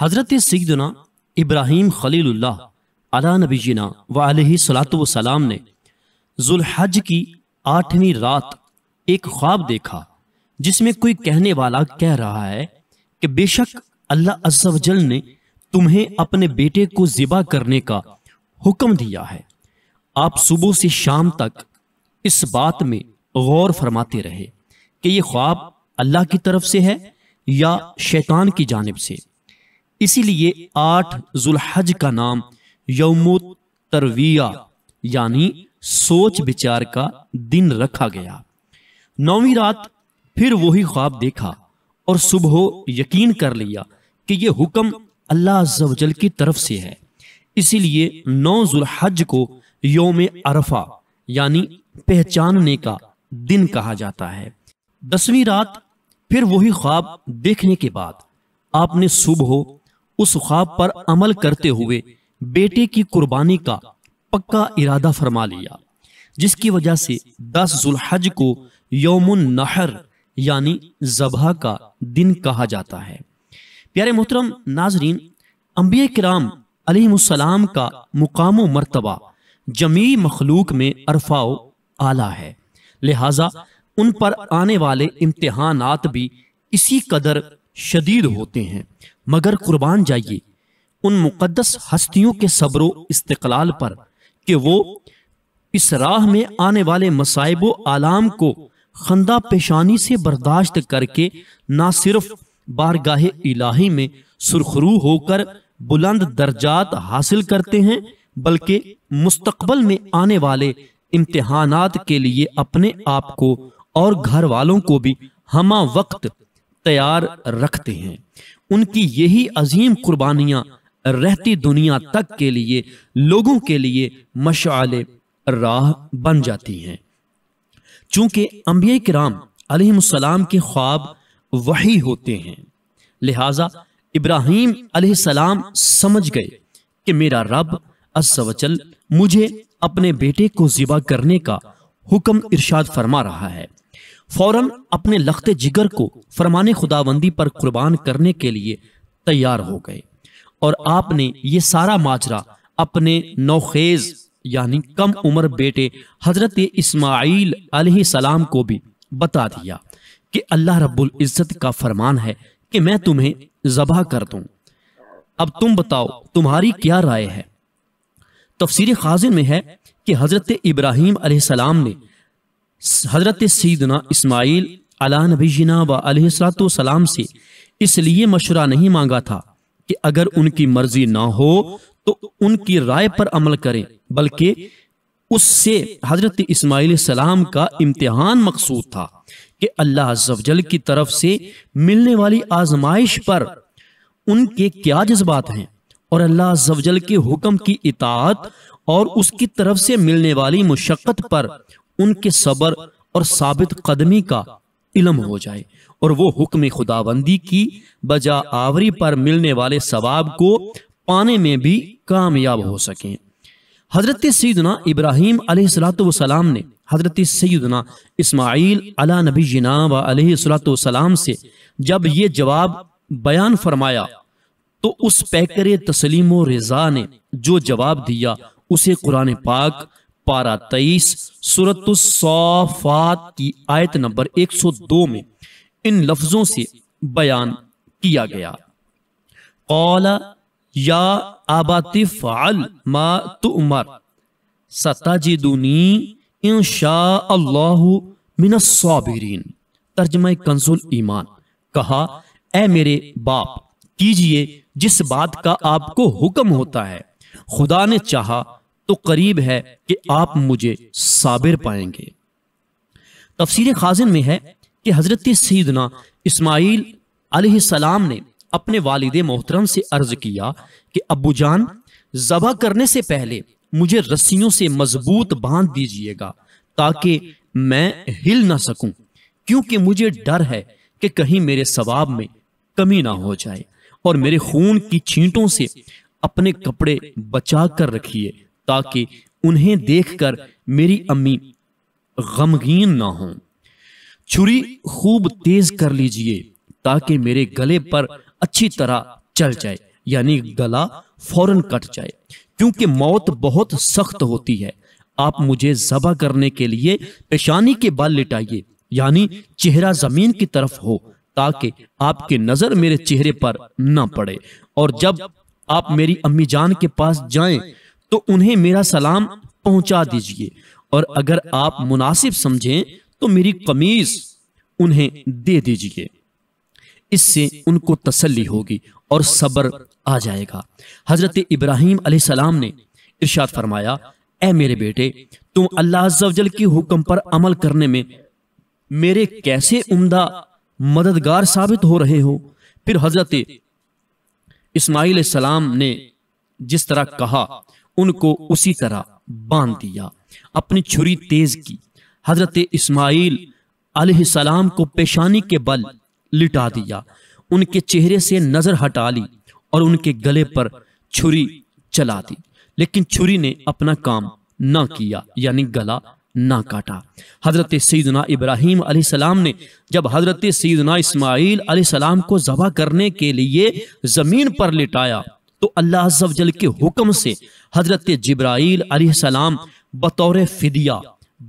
حضرت سیدنا ابراہیم خلیل اللہ علی نبینا و علیہ الصلوۃ والسلام نے ذوالحج کی 8ویں رات ایک خواب دیکھا جس میں کوئی کہنے والا کہہ رہا ہے کہ بے شک اللہ عز و جل نے تمہیں اپنے بیٹے کو ذبح کرنے کا حکم دیا ہے۔ آپ صبح سے شام تک اس بات میں غور فرماتے رہے کہ یہ خواب اللہ کی طرف سے ہے یا شیطان کی جانب سے۔ اسی لیے 8 ذوالحج کا نام یوم ترویہ یعنی سوچ بچار کا دن رکھا گیا۔ 9ویں رات پھر وہی خواب دیکھا اور صبح یقین کر لیا کہ یہ حکم اللہ عز و جل کی طرف سے ہے۔ اسی لیے 9 ذوالحج کو یوم عرفہ یعنی پہچاننے کا دن کہا جاتا ہے۔ 10ویں رات پھر وہی خواب دیکھنے کے بعد آپ نے صبح اس خواب پر عمل کرتے ہوئے بیٹے کی قربانی کا پکا ارادہ فرما لیا، جس کی وجہ سے 10 ذوالحج کو یوم النحر یعنی ذبح کا دن کہا جاتا ہے۔ پیارے محترم ناظرین، انبیاء کرام علیہم السلام کا مقام و مرتبہ جمیع مخلوق میں ارفع و اعلیٰ ہے، لہٰذا ان پر آنے والے امتحانات بھی اسی قدر شدید ہوتے ہیں، مگر قربان جائیے ان مقدس ہستیوں کے صبر و استقلال پر کہ وہ اس راہ میں آنے والے مصائب و آلام کو خندہ پیشانی سے برداشت کر کے نہ صرف بارگاہ الہی میں سرخرو ہو کر بلند درجات حاصل کرتے ہیں، بلکہ مستقبل میں آنے والے امتحانات کے لیے اپنے آپ کو اور گھر والوں کو بھی ہمہ وقت تیار رکھتے ہیں۔ ان کی یہی عظیم قربانیاں رہتی دنیا تک کے لیے لوگوں کے لیے مشعل راہ بن جاتی ہیں۔ چونکہ انبیاء کرام علیہم السلام کے خواب وحی ہوتے ہیں، لہٰذا ابراہیم علیہ السلام سمجھ گئے کہ میرا رب عز و جل مجھے اپنے بیٹے کو ذبح کرنے کا حکم ارشاد فرما رہا ہے۔ فوراً اپنے لخت جگر کو فرمان خداوندی پر قربان کرنے کے لیے تیار ہو گئے، اور آپ نے یہ سارا ماجرا اپنے نوخیز یعنی کم عمر بیٹے حضرت اسماعیل علیہ السلام کو بھی بتا دیا کہ اللہ رب العزت کا فرمان ہے کہ میں تمہیں ذبح کر دوں۔ اب تم بتاؤ تمہاری کیا رائے ہے؟ تفسیر خازن میں ہے کہ حضرت ابراہیم علیہ السلام نے حضرت سیدنا اسماعیل علی نبینا و علیہ السلام سے اس لیے مشورہ نہیں مانگا تھا کہ اگر ان کی مرضی نہ ہو تو ان کی رائے پر عمل کریں، بلکہ اس سے حضرت اسماعیل علیہ السلام کا امتحان مقصود تھا کہ اللہ عز و جل کی طرف سے ملنے والی آزمائش پر ان کے کیا جذبات ہیں، اور اللہ عز و جل کے حکم کی اطاعت اور اس کی طرف سے ملنے والی مشقت پر ان کے صبر اور ثابت قدمی کا علم ہو جائے، اور وہ حکم خداوندی کی بجا آوری پر ملنے والے ثواب کو پانے میں بھی کامیاب ہو سکیں۔ حضرت سیدنا ابراہیم علیہ السلام نے حضرت سیدنا اسماعیل علی نبینا و علیہ السلام سے جب یہ جواب بیان فرمایا تو اس پیکر تسلیم و رضا نے جو جواب دیا اسے قرآن پاک پارہ 23 سورۃ الصافات کی آیت نمبر 102 میں ان لفظوں سے بیان کیا گیا۔ قال یا ابت افعل ما تؤمر ستجدنی ان شاء اللہ من الصابرین۔ ترجمہ کنز ایمان، کہا اے میرے باپ کیجئے جس بات کا آپ کو حکم ہوتا ہے، خدا نے چاہا تو قریب ہے کہ آپ مجھے صابر پائیں گے۔ تفسیر خازن میں ہے کہ حضرت سیدنا اسماعیل علیہ السلام نے اپنے والد محترم سے عرض کیا کہ ابو جان، ذبح کرنے سے پہلے مجھے رسیوں سے مضبوط باندھ دیجئے گا تاکہ میں ہل نہ سکوں، کیونکہ مجھے ڈر ہے کہ کہیں میرے ثواب میں کمی نہ ہو جائے، اور میرے خون کی چھینٹوں سے اپنے کپڑے بچا کر رکھیے تاکہ انہیں دیکھ کر میری امی غمگین نہ ہوں۔ چھری خوب تیز کر لیجئے تاکہ میرے گلے پر اچھی طرح چل جائے، یعنی گلا فوراً کٹ جائے، کیونکہ موت بہت سخت ہوتی ہے۔ آپ مجھے ذبح کرنے کے لیے پیشانی کے بال لٹائیے، یعنی چہرہ زمین کی طرف ہو، تاکہ آپ کی نظر میرے چہرے پر نہ پڑے، اور جب آپ میری امی جان کے پاس جائیں تو انہیں میرا سلام پہنچا دیجئے، اور اگر آپ مناسب سمجھیں تو میری قمیض انہیں دے دیجئے۔ اس سے ان کو تسلی ہوگی اور صبر آ جائے گا۔ حضرت ابراہیم علیہ السلام نے ارشاد فرمایا، اے میرے بیٹے، تم اللہ عز و جل کے حکم پر عمل کرنے میں میرے کیسے عمدہ مددگار ثابت ہو رہے ہو۔ پھر حضرت اسماعیل علیہ السلام نے جس طرح کہا ان کو اسی طرح باندھ دیا، اپنی چھری تیز کی، حضرت اسماعیل علیہ السلام کو پیشانی کے بل لٹا دیا، ان کے چہرے سے نظر ہٹا لی اور ان کے گلے پر چھری چلا دی، لیکن چھری نے اپنا کام نہ کیا، یعنی گلا نہ کاٹا۔ حضرت سیدنا ابراہیم علیہ السلام نے جب حضرت سیدنا اسماعیل علیہ السلام کو ذبح کرنے کے لیے زمین پر لٹایا تو اللہ عز و جل کے حکم سے حضرت جبرائیل علیہ السلام بطور فدیہ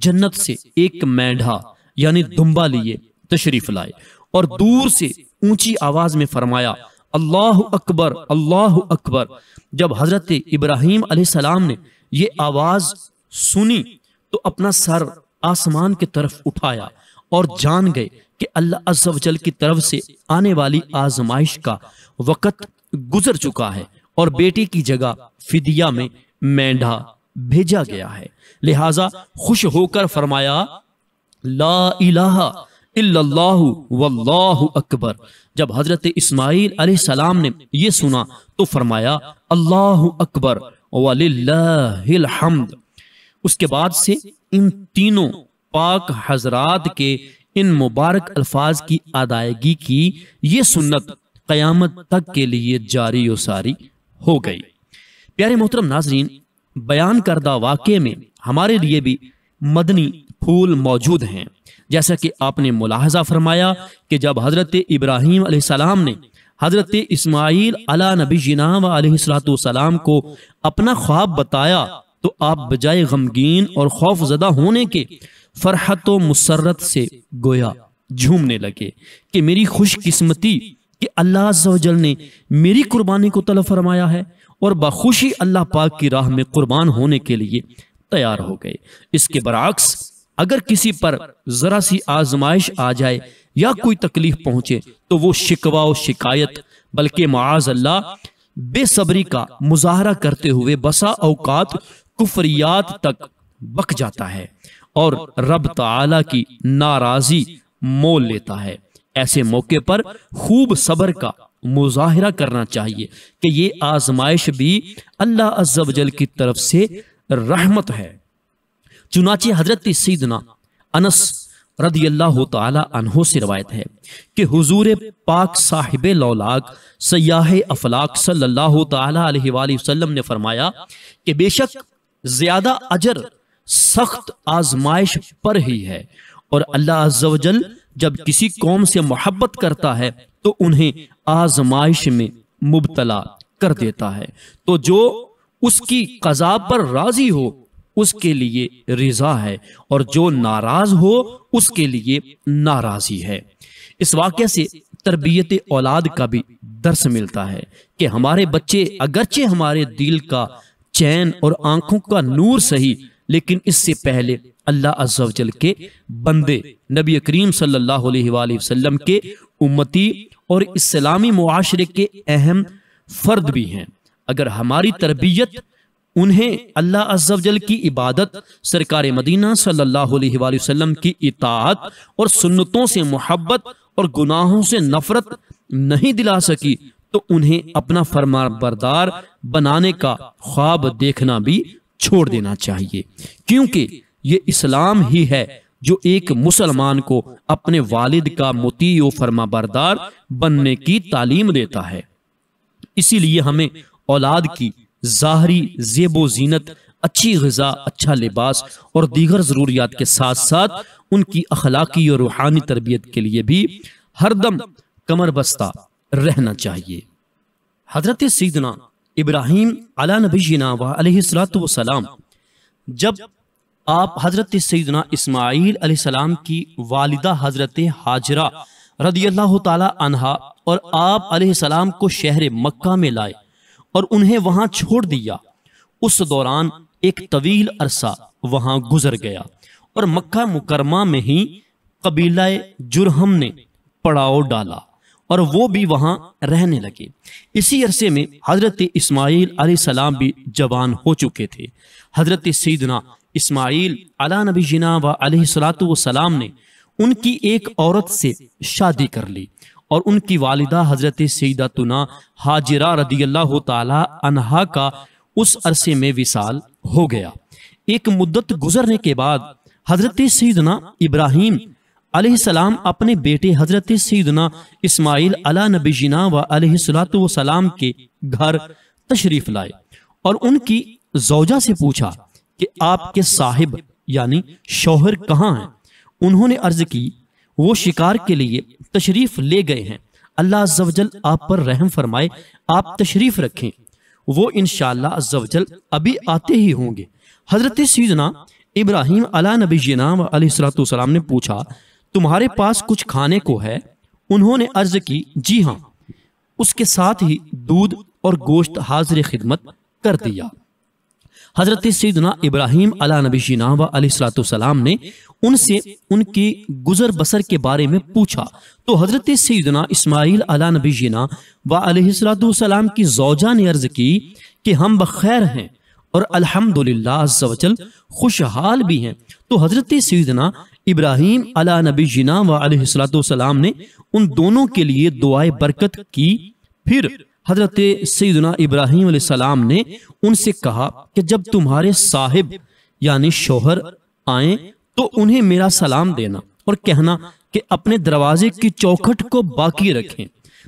جنت سے ایک مینڈھا یعنی دمبا لیے تشریف لائے، اور دور سے اونچی آواز میں فرمایا، اللہ اکبر، اللہ اکبر۔ جب حضرت ابراہیم علیہ السلام نے یہ آواز سنی تو اپنا سر آسمان کی طرف اٹھایا اور جان گئے کہ اللہ عز و جل کی طرف سے آنے والی آزمائش کا وقت گزر چکا ہے اور بیٹی کی جگہ فدیہ میں مینڈھا بھیجا گیا ہے، لہٰذا خوش ہو کر فرمایا، لا الہ الا اللہ واللہ اکبر۔ جب حضرت اسماعیل علیہ السلام نے یہ سنا تو فرمایا، اللہ اکبر وللہ الحمد۔ اس کے بعد سے ان تینوں پاک حضرات کے ان مبارک الفاظ کی ادائیگی کی یہ سنت قیامت تک کے لیے جاری و ساری ہو گئی۔ پیارے محترم ناظرین، بیان کردہ واقعے میں ہمارے لیے بھی مدنی پھول موجود ہیں، جیسا کہ آپ نے ملاحظہ فرمایا کہ جب حضرت ابراہیم علیہ السلام نے حضرت اسماعیل علی نبینا و علیہ السلام کو اپنا خواب بتایا تو آپ بجائے غمگین اور خوف زدہ ہونے کے فرحت و مسرت سے گویا جھومنے لگے کہ میری خوش قسمتی کہ اللہ عز و جل نے میری قربانی کو طلب فرمایا ہے، اور بخوشی اللہ پاک کی راہ میں قربان ہونے کے لیے تیار ہو گئے۔ اس کے برعکس اگر کسی پر ذرا سی آزمائش آ جائے یا کوئی تکلیف پہنچے تو وہ شکوہ و شکایت بلکہ معاذ اللہ بے صبری کا مظاہرہ کرتے ہوئے بسا اوقات کفریات تک بک جاتا ہے اور رب تعالی کی ناراضی مول لیتا ہے۔ ایسے موقع پر خوب صبر کا مظاہرہ کرنا چاہیے کہ یہ آزمائش بھی اللہ عز و جل کی طرف سے رحمت ہے۔ چنانچہ حضرت سیدنا انس رضی اللہ تعالی عنہ سے روایت ہے کہ حضور پاک صاحب لولاک سیاح افلاک صلی اللہ تعالی علیہ وآلہ وسلم نے فرمایا کہ بے شک زیادہ اجر سخت آزمائش پر ہی ہے، اور اللہ عز و جل جب کسی قوم سے محبت کرتا ہے تو انہیں آزمائش میں مبتلا کر دیتا ہے، تو جو اس کی قضا پر راضی ہو اس کے لیے رضا ہے، اور جو ناراض ہو اس کے لیے ناراضی ہے۔ اس واقعے سے تربیت اولاد کا بھی درس ملتا ہے کہ ہمارے بچے اگرچہ ہمارے دل کا چین اور آنکھوں کا نور سہی، لیکن اس سے پہلے اللہ عز و جل کے بندے، نبی کریم صلی اللہ علیہ وآلہ وسلم کے امتی اور اسلامی معاشرے کے اہم فرد بھی ہیں۔ اگر ہماری تربیت انہیں اللہ عز و جل کی عبادت، سرکار مدینہ صلی اللہ علیہ وآلہ وسلم کی اطاعت اور سنتوں سے محبت اور گناہوں سے نفرت نہیں دلا سکی تو انہیں اپنا فرما بردار بنانے کا خواب دیکھنا بھی چھوڑ دینا چاہیے، کیونکہ یہ اسلام ہی ہے جو ایک مسلمان کو اپنے والد کا مطیع و فرما بردار بننے کی تعلیم دیتا ہے۔ اسی لیے ہمیں اولاد کی ظاہری زیب و زینت، اچھی غذا، اچھا لباس اور دیگر ضروریات کے ساتھ ساتھ ان کی اخلاقی اور روحانی تربیت کے لیے بھی ہر دم کمر بستہ رہنا چاہیے۔ حضرت سیدنا ابراہیم علی نبینا و علیہ الصلوۃ والسلام جب آپ حضرت سیدنا اسماعیل علیہ السلام کی والدہ حضرت ہاجرہ رضی اللہ تعالی عنہا اور آپ علیہ السلام کو شہر مکہ میں لائے اور انہیں وہاں چھوڑ دیا، اس دوران ایک طویل عرصہ وہاں گزر گیا اور مکہ مکرمہ میں ہی قبیلہ جرہم نے پڑاؤ ڈالا اور وہ بھی وہاں رہنے لگے۔ اسی عرصے میں حضرت اسماعیل علیہ السلام بھی جوان ہو چکے تھے۔ حضرت سیدنا اسماعیل علی نبینا و علیہ الصلوۃ والسلام نے ان کی ایک عورت سے شادی کر لی اور ان کی والدہ حضرت سیدتنا ہاجرہ رضی اللہ تعالی عنہا کا اس عرصے میں وصال ہو گیا۔ ایک مدت گزرنے کے بعد حضرت سیدنا ابراہیم علیہ السلام اپنے بیٹے حضرت سیدنا اسماعیل علی نبینا و علیہ الصلوۃ والسلام کے گھر تشریف لائے اور ان کی زوجہ سے پوچھا کہ آپ کے صاحب یعنی شوہر کہاں ہیں؟ انہوں نے عرض کی وہ شکار کے لیے تشریف لے گئے ہیں، اللہ عز و جل آپ پر رحم فرمائے، آپ تشریف رکھیں، وہ انشاءاللہ عز و جل ابھی آتے ہی ہوں گے۔ حضرت سیدنا ابراہیم علی نبینا و علیہ الصلوۃ والسلام نے پوچھا تمہارے پاس کچھ کھانے کو ہے؟ انہوں نے عرض کی جی ہاں، اس کے ساتھ ہی دودھ اور گوشت حاضر خدمت کر دیا۔ حضرت سیدنا ابراہیم علی نبینا و علیہ الصلوۃ والسلام نے ان سے ان کی گزر بسر کے بارے میں پوچھا تو حضرت سیدنا اسماعیل علی نبینا و علیہ الصلوۃ والسلام کی زوجہ نے عرض کی کہ ہم بخیر ہیں اور الحمدللہ عز و جل خوشحال بھی ہیں۔ تو حضرت سیدنا ابراہیم علی نبینا و علیہ الصلوۃ والسلام نے ان دونوں کے لیے دعائے برکت کی۔ پھر حضرت سیدنا ابراہیم علیہ السلام نے ان سے کہا کہ جب تمہارے صاحب یعنی شوہر آئیں تو انہیں میرا سلام دینا اور کہنا کہ اپنے دروازے کی چوکھٹ کو باقی رکھیں۔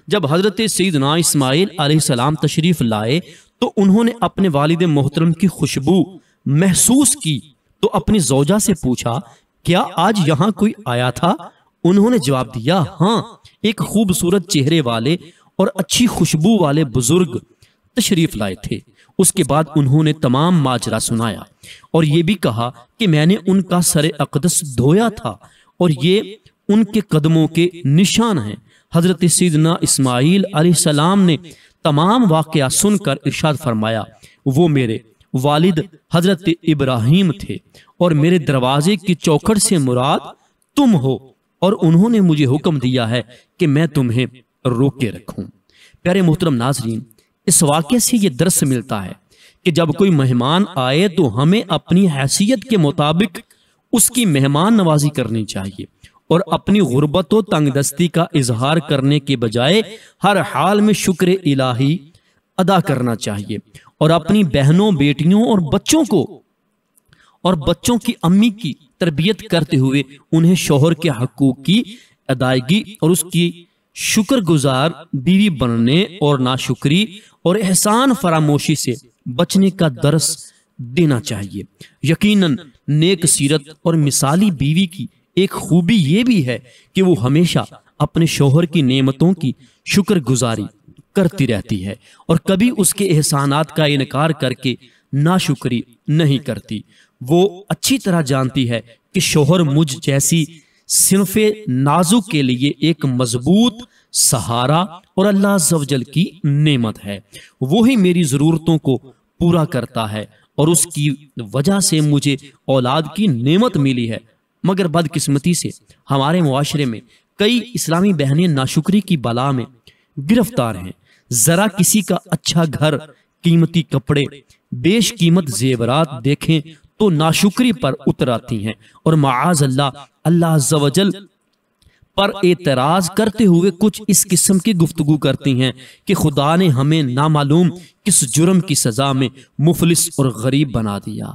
جب حضرت سیدنا اسماعیل علیہ السلام تشریف لائے تو انہوں نے اپنے والد محترم کی خوشبو محسوس کی تو اپنی زوجہ سے پوچھا کیا آج یہاں کوئی آیا تھا؟ انہوں نے جواب دیا ہاں، ایک خوبصورت چہرے والے اور اچھی خوشبو والے بزرگ تشریف لائے تھے۔ اس کے بعد انہوں نے تمام ماجرا سنایا اور یہ بھی کہا کہ میں نے ان کا سر اقدس دھویا تھا اور یہ ان کے قدموں کے نشان ہیں۔ حضرت سیدنا اسماعیل علیہ السلام نے تمام واقعہ سن کر ارشاد فرمایا وہ میرے والد حضرت ابراہیم تھے اور میرے دروازے کی چوکھٹ سے مراد تم ہو، اور انہوں نے مجھے حکم دیا ہے کہ میں تمہیں روکے رکھوں۔ پیارے محترم ناظرین، اس واقعے سے یہ درس ملتا ہے کہ جب کوئی مہمان آئے تو ہمیں اپنی حیثیت کے مطابق اس کی مہمان نوازی کرنی چاہیے اور اپنی غربت و تنگ دستی کا اظہار کرنے کے بجائے ہر حال میں شکر الہی ادا کرنا چاہیے اور اپنی بہنوں، بیٹیوں اور بچوں کی امی کی تربیت کرتے ہوئے انہیں شوہر کے حقوق کی ادائیگی اور اس کی شکر گزار بیوی بننے اور ناشکری اور احسان فراموشی سے بچنے کا درس دینا چاہیے۔ یقیناً نیک سیرت اور مثالی بیوی کی ایک خوبی یہ بھی ہے کہ وہ ہمیشہ اپنے شوہر کی نعمتوں کی شکر گزاری کرتی رہتی ہے اور کبھی اس کے احسانات کا انکار کر کے ناشکری نہیں کرتی۔ وہ اچھی طرح جانتی ہے کہ شوہر مجھ جیسی صنف نازک کے لیے ایک مضبوط سہارا اور اللہ عز و جل کی نعمت ہے، وہی میری ضرورتوں کو پورا کرتا ہے اور اس کی وجہ سے مجھے اولاد کی نعمت ملی ہے۔ مگر بدقسمتی سے ہمارے معاشرے میں کئی اسلامی بہنیں ناشکری کی بلا میں گرفتار ہیں۔ ذرا کسی کا اچھا گھر، قیمتی کپڑے، بیش قیمت زیورات دیکھیں تو ناشکری پر اتر آتی ہیں اور معاذ اللہ عز و جل پر اعتراض کرتے ہوئے کچھ اس قسم کی گفتگو کرتی ہیں کہ خدا نے ہمیں نامعلوم کس جرم کی سزا میں مفلس اور غریب بنا دیا۔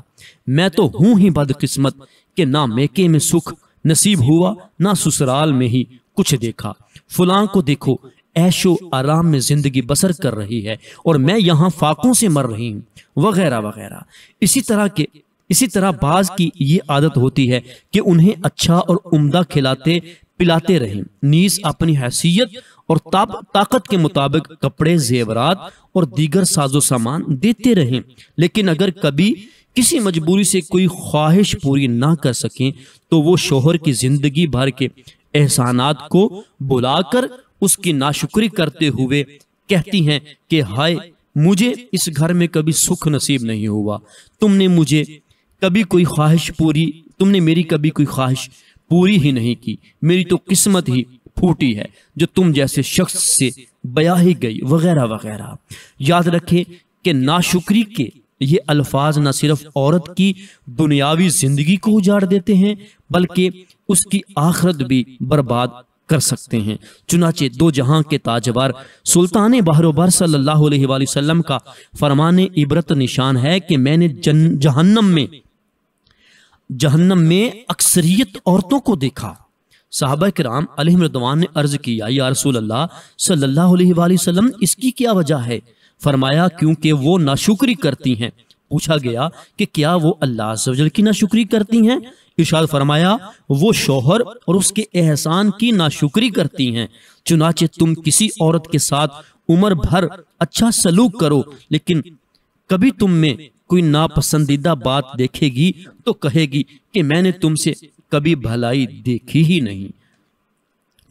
میں تو ہوں ہی بدقسمت کہ نہ میکے میں سکھ نصیب ہوا نہ سسرال میں ہی کچھ دیکھا۔ فلاں کو دیکھو عیش و آرام میں زندگی بسر کر رہی ہے اور میں یہاں فاقوں سے مر رہی ہوں، وغیرہ وغیرہ۔ اسی طرح بعض کی یہ عادت ہوتی ہے کہ انہیں اچھا اور عمدہ کھلاتے پلاتے رہیں، نیز اپنی حیثیت اور طاقت کے مطابق کپڑے، زیورات اور دیگر ساز و سامان دیتے رہیں، لیکن اگر کبھی کسی مجبوری سے کوئی خواہش پوری نہ کر سکیں تو وہ شوہر کی زندگی بھر کے احسانات کو بلا کر اس کی ناشکری کرتے ہوئے کہتی ہیں کہ ہائے، مجھے اس گھر میں کبھی سکھ نصیب نہیں ہوا، تم نے میری کبھی کوئی خواہش پوری ہی نہیں کی، میری تو قسمت ہی پھوٹی ہے جو تم جیسے شخص سے بیاہ ہی گئی، وغیرہ وغیرہ۔ یاد رکھیں کہ ناشکری کے یہ الفاظ نہ صرف عورت کی دنیاوی زندگی کو اجاڑ دیتے ہیں بلکہ اس کی آخرت بھی برباد کر سکتے ہیں۔ چنانچہ دو جہاں کے تاجور سلطان بحر و بر صلی اللہ علیہ وآلہ وسلم کا فرمان عبرت نشان ہے کہ میں نے جہنم میں اکثریت عورتوں کو دیکھا۔ صحابہ کرام علیہم رضوان نے عرض کیا، یا رسول اللہ صلی اللہ علیہ وآلہ وسلم، اس کی کیا وجہ ہے؟ فرمایا کیونکہ وہ ناشکری کرتی ہیں۔ پوچھا گیا کہ کیا وہ اللہ عز و جل کی ناشکری کرتی ہیں؟ ارشاد فرمایا وہ شوہر اور اس کے احسان کی ناشکری کرتی ہیں۔ چنانچہ تم کسی عورت کے ساتھ عمر بھر اچھا سلوک کرو، لیکن کبھی تم میں کوئی ناپسندیدہ بات دیکھے گی تو کہے گی کہ میں نے تم سے کبھی بھلائی دیکھی ہی نہیں۔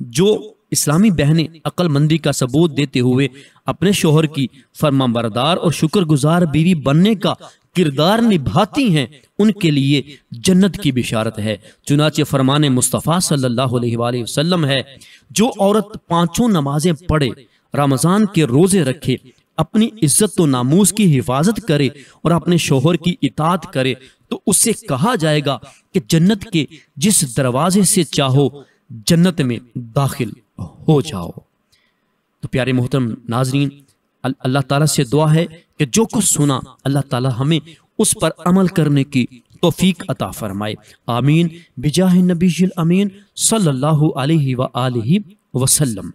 جو اسلامی بہنیں عقل مندی کا ثبوت دیتے ہوئے اپنے شوہر کی فرما بردار اور شکر گزار بیوی بننے کا کردار نبھاتی ہیں، ان کے لیے جنت کی بشارت ہے۔ چنانچہ فرمان مصطفیٰ صلی اللہ علیہ وآلہ وسلم ہے، جو عورت 5 نمازیں پڑھے، رمضان کے روزے رکھے، اپنی عزت و ناموس کی حفاظت کرے اور اپنے شوہر کی اطاعت کرے تو اس سے کہا جائے گا کہ جنت کے جس دروازے سے چاہو جنت میں داخل ہو جاؤ۔ تو پیارے محترم ناظرین، اللہ تعالیٰ سے دعا ہے کہ جو کچھ سنا اللہ تعالیٰ ہمیں اس پر عمل کرنے کی توفیق عطا فرمائے، آمین بجاہ النبی الامین صلی اللہ علیہ وآلہ وسلم۔